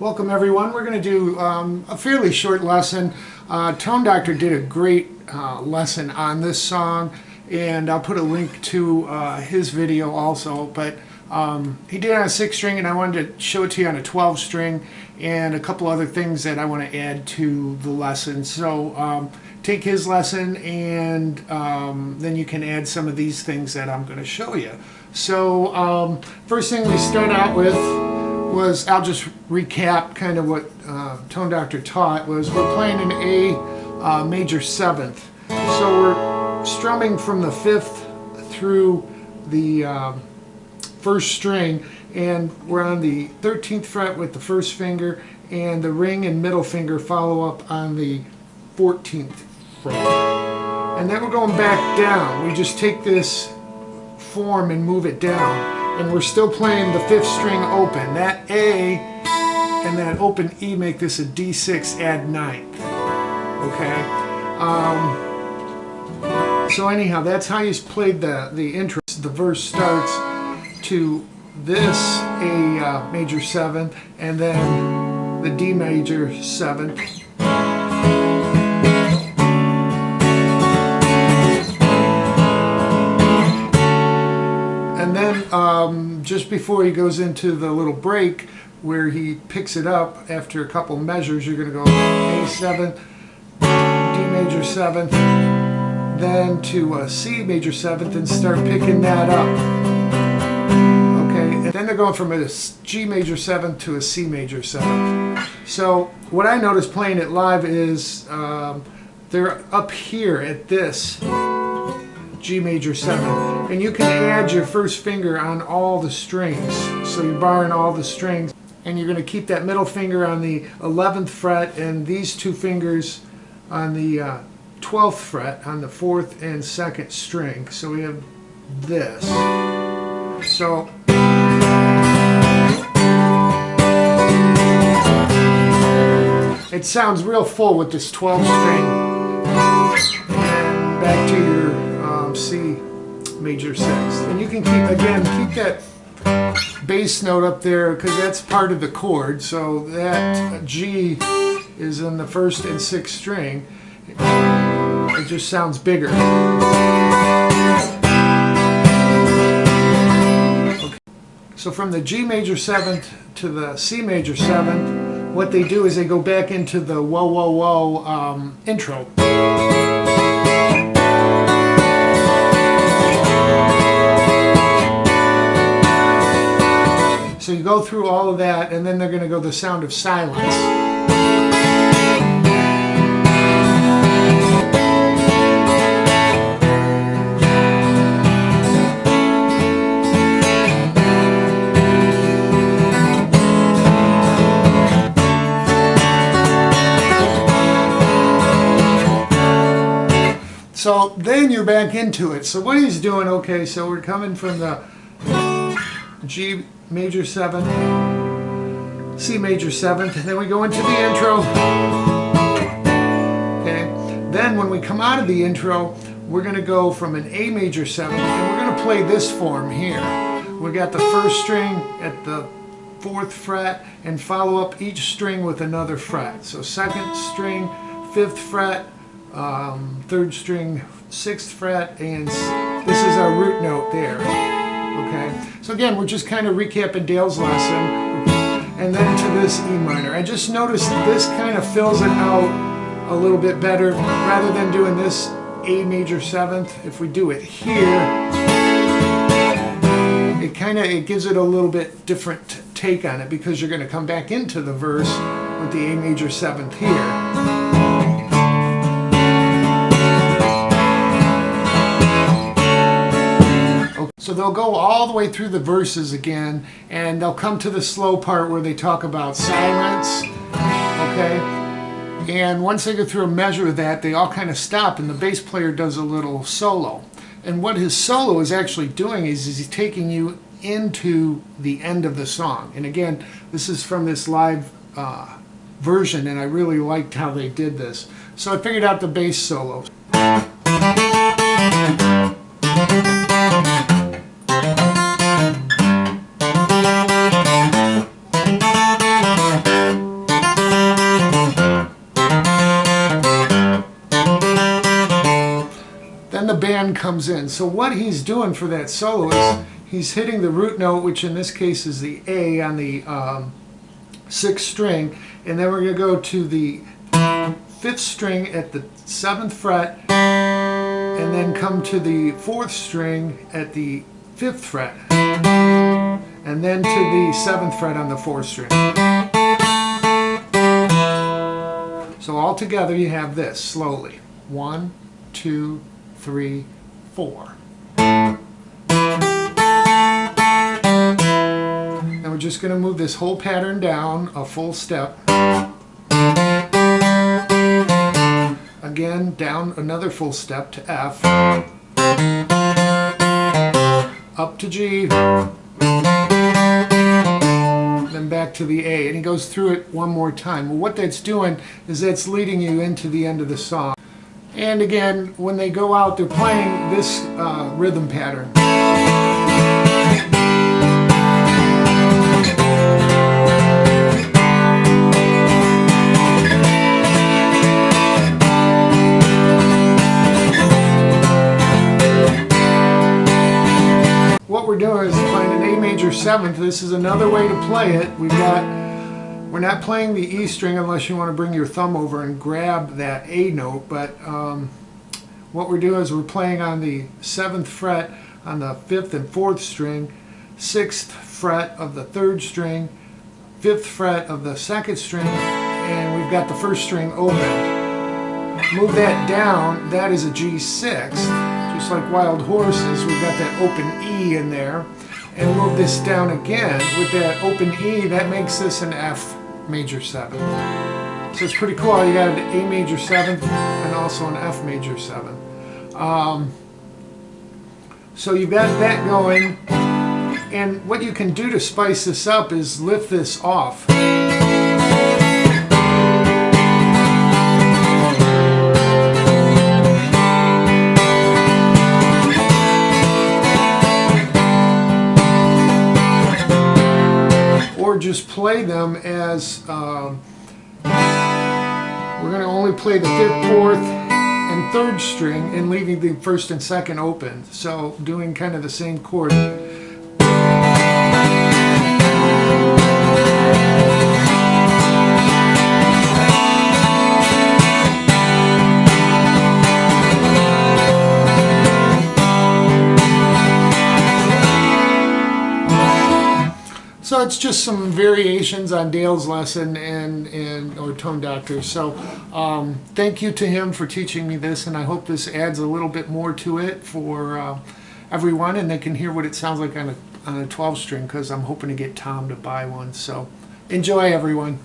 Welcome everyone. We're going to do a fairly short lesson. Tone Doctor did a great lesson on this song, and I'll put a link to his video also. But he did it on a 6 string, and I wanted to show it to you on a 12 string, and a couple other things that I want to add to the lesson. So take his lesson, and then you can add some of these things that I'm going to show you. So first thing we start out with was, I'll just recap kind of what Tone Doctor taught, was we're playing an A major 7th. So we're strumming from the 5th through the 1st string, and we're on the 13th fret with the 1st finger, and the ring and middle finger follow up on the 14th fret. And then we're going back down. We just take this form and move it down. And we're still playing the 5th string open. That A and that open E make this a D6 add 9th. Okay? So anyhow, that's how you played the intro. The verse starts to this A major 7th and then the D major 7th. And then just before he goes into the little break where he picks it up after a couple measures, you're going to go A 7th, D major 7th, then to C major 7th and start picking that up. Okay, and then they're going from a G major 7th to a C major 7th. So what I noticed playing it live is they're up here at this G major 7, and you can add your 1st finger on all the strings. So you're barring all the strings, and you're going to keep that middle finger on the 11th fret and these 2 fingers on the 12th fret on the 4th and 2nd string. So we have this. So it sounds real full with this 12th string. And back to your C major 6th. And you can keep that bass note up there because that's part of the chord. So that G is in the 1st and 6th string. It just sounds bigger. Okay. So from the G major 7th to the C major 7th, what they do is they go back into the whoa whoa whoa intro. So you go through all of that, and then they're going to go the sound of silence. So then you're back into it. So what he's doing, okay, so we're coming from the G major 7th, C major 7th, and then we go into the intro. Okay. Then when we come out of the intro, we're going to go from an A major 7th, and we're going to play this form here. We got the 1st string at the 4th fret, and follow up each string with another fret. So 2nd string, 5th fret, 3rd string, 6th fret, and this is our root note there. Okay, so again, we're just kind of recapping Dale's lesson, and then to this E minor. I just noticed this kind of fills it out a little bit better, rather than doing this A major 7th. If we do it here, it gives it a little bit different take on it, because you're going to come back into the verse with the A major 7th here. So they'll go all the way through the verses again, and they'll come to the slow part where they talk about silence, okay? And once they go through a measure of that, they all kind of stop, and the bass player does a little solo. And what his solo is actually doing is he's taking you into the end of the song. And again, this is from this live version, and I really liked how they did this. So I figured out the bass solo. bend comes in. So what he's doing for that solo is he's hitting the root note, which in this case is the A on the 6th string, and then we're going to go to the 5th string at the 7th fret, and then come to the 4th string at the 5th fret, and then to the 7th fret on the 4th string. So all together you have this slowly. 1, 2, 3, 4. Now we're just going to move this whole pattern down a full step. Again, down another full step to F. Up to G. Then back to the A. And he goes through it one more time. Well, what that's doing is that's leading you into the end of the song. And again, when they go out, they're playing this rhythm pattern. What we're doing is playing an A major 7th. This is another way to play it. We're not playing the E string unless you want to bring your thumb over and grab that A note, but what we're doing is we're playing on the 7th fret on the 5th and 4th string, 6th fret of the 3rd string, 5th fret of the 2nd string, and we've got the 1st string open. Move that down, that is a G6, just like Wild Horses. We've got that open E in there, and move this down again with that open E. That makes this an F major 7th. So it's pretty cool. You got an A major 7th and also an F major 7th. So you've got that going, and what you can do to spice this up is lift this off. Or just play them as we're going to only play the 5th, 4th, and 3rd string and leaving the 1st and 2nd open. So doing kind of the same chord. So it's just some variations on Dale's lesson or Tone Doctor. So thank you to him for teaching me this, and I hope this adds a little bit more to it for everyone, and they can hear what it sounds like on a 12 string, because I'm hoping to get Tom to buy one. So enjoy, everyone.